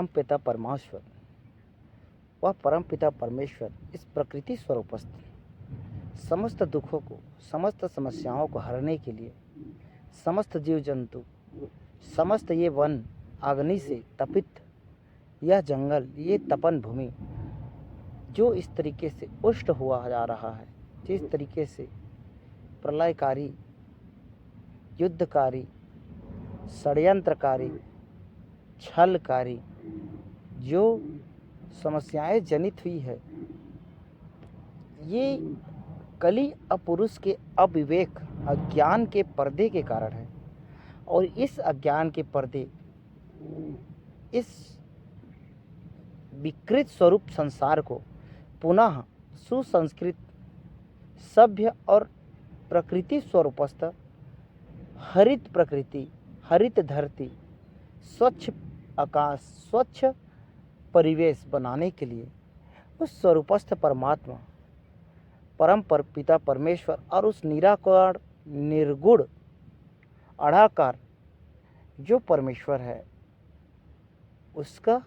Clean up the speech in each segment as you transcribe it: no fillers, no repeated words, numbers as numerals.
परमपिता परमेश्वर, वह परमपिता परमेश्वर इस प्रकृति स्वरूपस्थ समस्त दुखों को, समस्त समस्याओं को हरने के लिए समस्त जीव जंतु, समस्त ये वन अग्नि से तपित यह जंगल, ये तपन भूमि जो इस तरीके से उष्ट हुआ जा रहा है, जिस तरीके से प्रलयकारी, युद्धकारी, षड्यंत्रकारी, छलकारी जो समस्याएं जनित हुई है, ये कली अपुरुष के अविवेक, अज्ञान के पर्दे के कारण है। और इस अज्ञान के पर्दे, इस विकृत स्वरूप संसार को पुनः सुसंस्कृत, सभ्य और प्रकृति स्वरूपस्थ हरित प्रकृति, हरित धरती, स्वच्छ आकाश, स्वच्छ परिवेश बनाने के लिए उस स्वरूपस्थ परमात्मा, परम पिता परमेश्वर और उस निराकार, निर्गुण, अढ़ाकार जो परमेश्वर है, उसका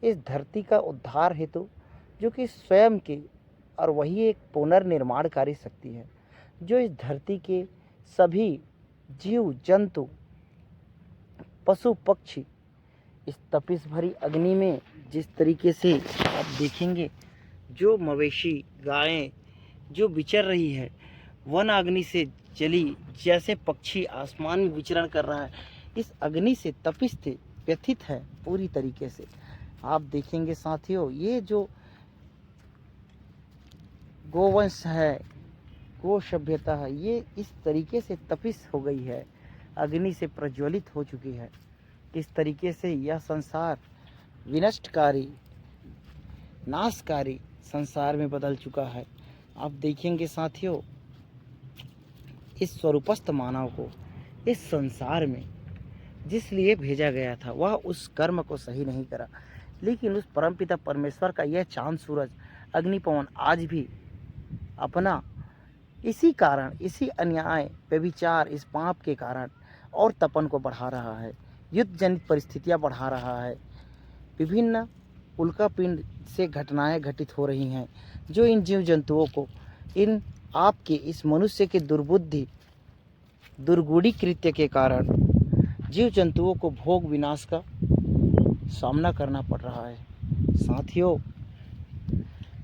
इस धरती का उद्धार हेतु, जो कि स्वयं की, और वही एक पुनर्निर्माणकारी शक्ति है जो इस धरती के सभी जीव जंतु, पशु पक्षी इस तपिश भरी अग्नि में जिस तरीके से आप देखेंगे, जो मवेशी गायें जो विचर रही है, वन अग्नि से जली, जैसे पक्षी आसमान में विचरण कर रहा है, इस अग्नि से तपिश थे, व्यथित है पूरी तरीके से। आप देखेंगे साथियों, ये जो गोवंश है, गो सभ्यता है, ये इस तरीके से तपिश हो गई है, अग्नि से प्रज्वलित हो चुकी है। इस तरीके से यह संसार विनष्टकारी, नाशकारी संसार में बदल चुका है। आप देखेंगे साथियों, इस स्वरूपस्थ मानव को इस संसार में जिस लिए भेजा गया था, वह उस कर्म को सही नहीं करा, लेकिन उस परमपिता परमेश्वर का यह चांद, सूरज, अग्नि, पवन आज भी अपना इसी कारण, इसी अन्याय, व्यभिचार, इस पाप के कारण और तपन को बढ़ा रहा है, युद्ध जनित परिस्थितियां बढ़ा रहा है। विभिन्न उल्कापिंड से घटनाएं घटित हो रही हैं जो इन जीव जंतुओं को, इन आपके इस मनुष्य के दुर्बुद्धि, दुर्गुड़ी कृत्य के कारण जीव जंतुओं को भोग विनाश का सामना करना पड़ रहा है। साथियों,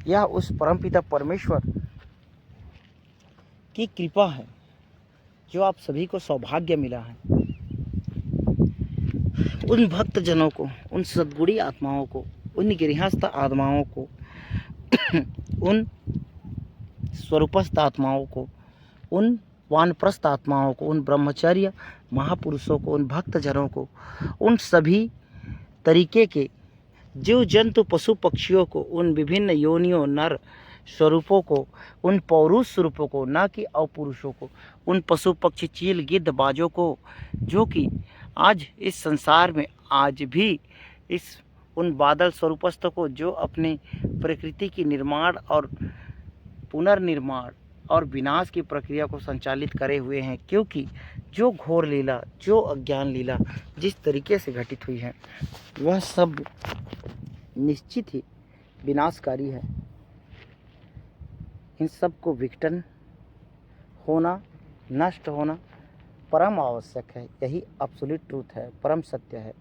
यह उस परमपिता परमेश्वर की कृपा है जो आप सभी को सौभाग्य मिला है। उन भक्त जनों को, उन सद्गुणी आत्माओं को, उन गृहस्थ आत्माओं को, उन स्वरूपस्थ आत्माओं को, उन वानप्रस्थ आत्माओं को, उन ब्रह्मचर्य महापुरुषों को, उन भक्त जनों को, उन सभी तरीके के जीव जंतु, पशु पक्षियों को, उन विभिन्न योनियों, नर स्वरूपों को, उन पौरुष स्वरूपों को, ना कि अपुरुषों को, उन पशु पक्षी, चील, गिद्ध, बाजों को, जो कि आज इस संसार में आज भी इस उन बादल स्वरूपस्थों को जो अपने प्रकृति की निर्माण और पुनर्निर्माण और विनाश की प्रक्रिया को संचालित करे हुए हैं। क्योंकि जो घोर लीला, जो अज्ञान लीला जिस तरीके से घटित हुई है, वह सब निश्चित ही विनाशकारी है। इन सब को विघटन होना, नष्ट होना परम आवश्यक है। यही एब्सोल्यूट ट्रूथ है, परम सत्य है।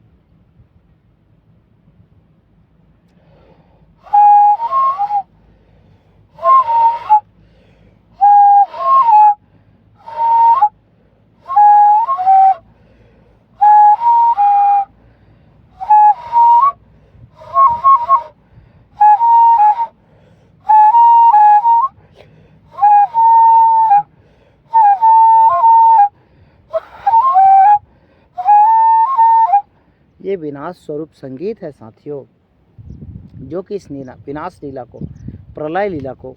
ये विनाश स्वरूप संगीत है साथियों, जो कि इस विनाश लीला को, प्रलय लीला को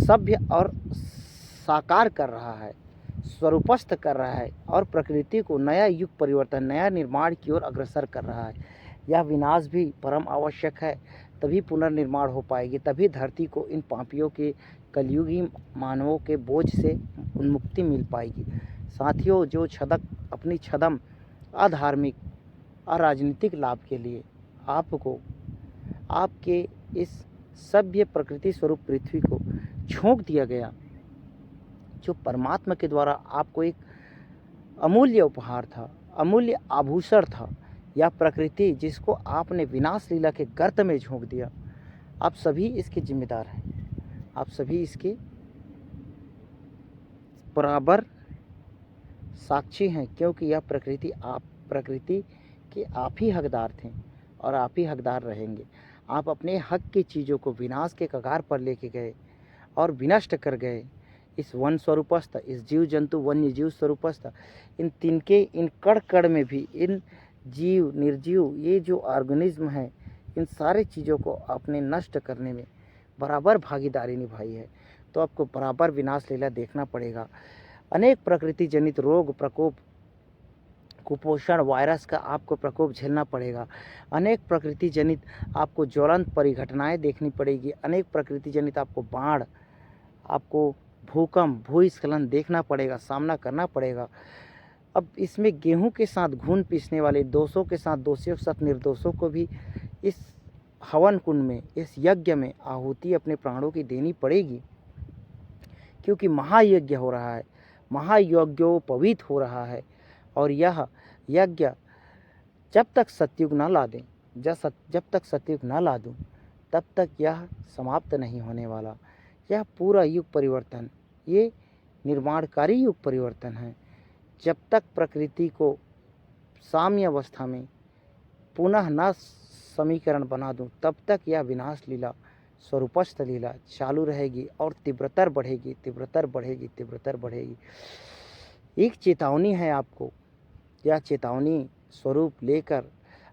सभ्य और साकार कर रहा है, स्वरूपस्थ कर रहा है और प्रकृति को नया युग परिवर्तन, नया निर्माण की ओर अग्रसर कर रहा है। यह विनाश भी परम आवश्यक है, तभी पुनर्निर्माण हो पाएगी, तभी धरती को इन पापियों के, कलयुगी मानवों के बोझ से उन्मुक्ति मिल पाएगी। साथियों, जो छदक अपनी छदम अधार्मिक और राजनीतिक लाभ के लिए आपको आपके इस सभ्य प्रकृति स्वरूप पृथ्वी को झोंक दिया गया, जो परमात्मा के द्वारा आपको एक अमूल्य उपहार था, अमूल्य आभूषण था। यह प्रकृति जिसको आपने विनाश लीला के गर्त में झोंक दिया, आप सभी इसके जिम्मेदार हैं। आप सभी इसके बराबर साक्षी हैं, क्योंकि यह प्रकृति के आप ही हकदार थे और आप ही हकदार रहेंगे। आप अपने हक की चीज़ों को विनाश के कगार पर लेके गए और विनष्ट कर गए। इस वन स्वरूपस्थ, इस जीव जंतु वन्य जीव स्वरूपस्थ, इन तिनके, इन कण कण में भी इन जीव निर्जीव, ये जो ऑर्गेनिज्म है, इन सारे चीज़ों को आपने नष्ट करने में बराबर भागीदारी निभाई है। तो आपको बराबर विनाश लीला देखना पड़ेगा। अनेक प्रकृति जनित रोग प्रकोप, कुपोषण, वायरस का आपको प्रकोप झेलना पड़ेगा। अनेक प्रकृति जनित आपको ज्वलंत परिघटनाएं देखनी पड़ेगी। अनेक प्रकृति जनित आपको बाढ़, आपको भूकंप, भूस्खलन देखना पड़ेगा, सामना करना पड़ेगा। अब इसमें गेहूं के साथ घून पीसने वाले, दोषों के साथ दोषियों के साथ निर्दोषों को भी इस हवन कुंड में, इस यज्ञ में आहुति अपने प्राणों की देनी पड़ेगी, क्योंकि महायज्ञ हो रहा है, महायज्ञोपवीत हो रहा है। और यह यज्ञ जब तक सतयुग न ला दें, जब तक सतयुग न ला दूं, तब तक यह समाप्त नहीं होने वाला। यह पूरा युग परिवर्तन, ये निर्माणकारी युग परिवर्तन है। जब तक प्रकृति को साम्य अवस्था में पुनः न समीकरण बना दूं, तब तक यह विनाश लीला, स्वरूपस्थ लीला चालू रहेगी और तीव्रतर बढ़ेगी, तीव्रतर बढ़ेगी, तीव्रतर बढ़ेगी। एक चेतावनी है आपको। यह चेतावनी स्वरूप लेकर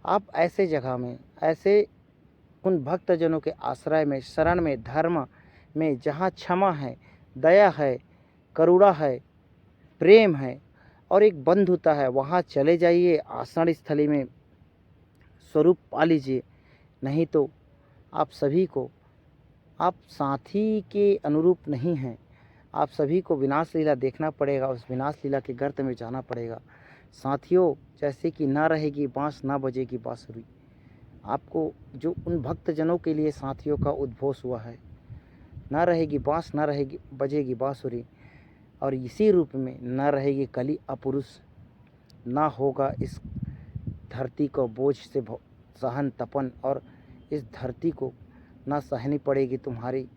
आप ऐसे जगह में, ऐसे उन भक्तजनों के आश्रय में, शरण में, धर्म में, जहाँ क्षमा है, दया है, करुणा है, प्रेम है और एक बंधुता है, वहाँ चले जाइए। आषाढ़ स्थली में स्वरूप पा लीजिए। नहीं तो आप सभी को, आप साथी के अनुरूप नहीं हैं। आप सभी को विनाश लीला देखना पड़ेगा, उस विनाश लीला के गर्त में जाना पड़ेगा। साथियों, जैसे कि ना रहेगी बाँस ना बजेगी बाँसुरी, आपको जो उन भक्तजनों के लिए साथियों का उद्घोष हुआ है, ना रहेगी बाँस ना रहेगी बजेगी बाँसुरी, और इसी रूप में ना रहेगी कली अपुरुष, ना होगा इस धरती को बोझ से सहन तपन, और इस धरती को ना सहनी पड़ेगी तुम्हारी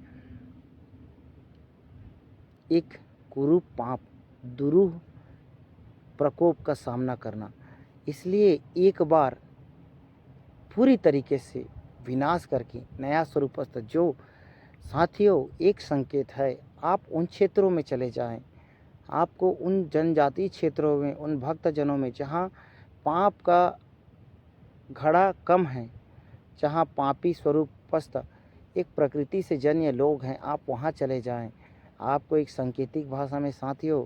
एक कुरूप पाप, दुरूह प्रकोप का सामना करना। इसलिए एक बार पूरी तरीके से विनाश करके नया स्वरूपस्थ, जो साथियों एक संकेत है, आप उन क्षेत्रों में चले जाएं। आपको उन जनजातीय क्षेत्रों में, उन भक्तजनों में जहाँ पाप का घड़ा कम है, जहाँ पापी स्वरूपस्थ एक प्रकृति से जन्य लोग हैं, आप वहाँ चले जाएं। आपको एक सांकेतिक भाषा में साथियों,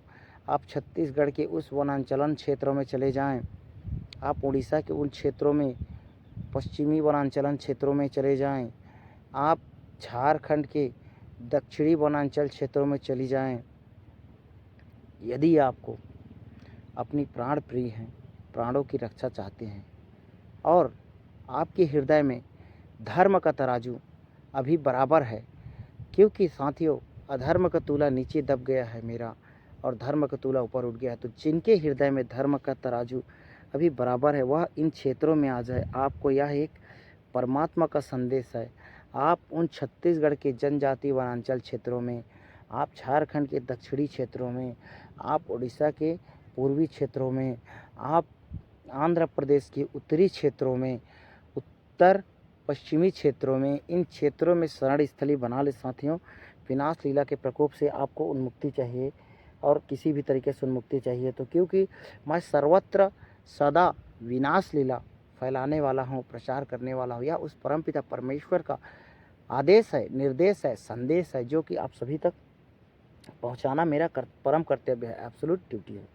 आप छत्तीसगढ़ के उस वनांचलन क्षेत्रों में चले जाएं, आप उड़ीसा के उन क्षेत्रों में, पश्चिमी वनांचलन क्षेत्रों में चले जाएं, आप झारखंड के दक्षिणी वनांचल क्षेत्रों में चली जाएं। यदि आपको अपनी प्राण प्रिय हैं, प्राणों की रक्षा चाहते हैं और आपके हृदय में धर्म का तराजू अभी बराबर है, क्योंकि साथियों अधर्म का तूला नीचे दब गया है मेरा और धर्म का तूला ऊपर उठ गया है, तो जिनके हृदय में धर्म का तराजू अभी बराबर है, वह इन क्षेत्रों में आ जाए। आपको यह एक परमात्मा का संदेश है। आप उन छत्तीसगढ़ के जनजाति वनांचल क्षेत्रों में, आप झारखंड के दक्षिणी क्षेत्रों में, आप उड़ीसा के पूर्वी क्षेत्रों में, आप आंध्र प्रदेश के उत्तरी क्षेत्रों में, उत्तर पश्चिमी क्षेत्रों में, इन क्षेत्रों में शरण स्थली बना ले साथियों। विनाश लीला के प्रकोप से आपको उन्मुक्ति चाहिए और किसी भी तरीके से उन्मुक्ति चाहिए, तो क्योंकि मैं सर्वत्र सदा विनाश लीला फैलाने वाला हूँ, प्रचार करने वाला हूँ। यह उस परमपिता परमेश्वर का आदेश है, निर्देश है, संदेश है, जो कि आप सभी तक पहुँचाना मेरा परम कर्तव्य है, एब्सोल्यूट ड्यूटी है।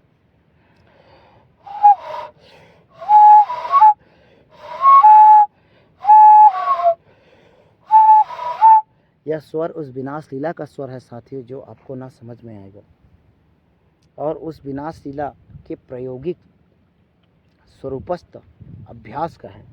यह स्वर उस विनाश लीला का स्वर है साथियों, जो आपको ना समझ में आएगा। और उस विनाश लीला के प्रायोगिक स्वरूपस्थ अभ्यास का है।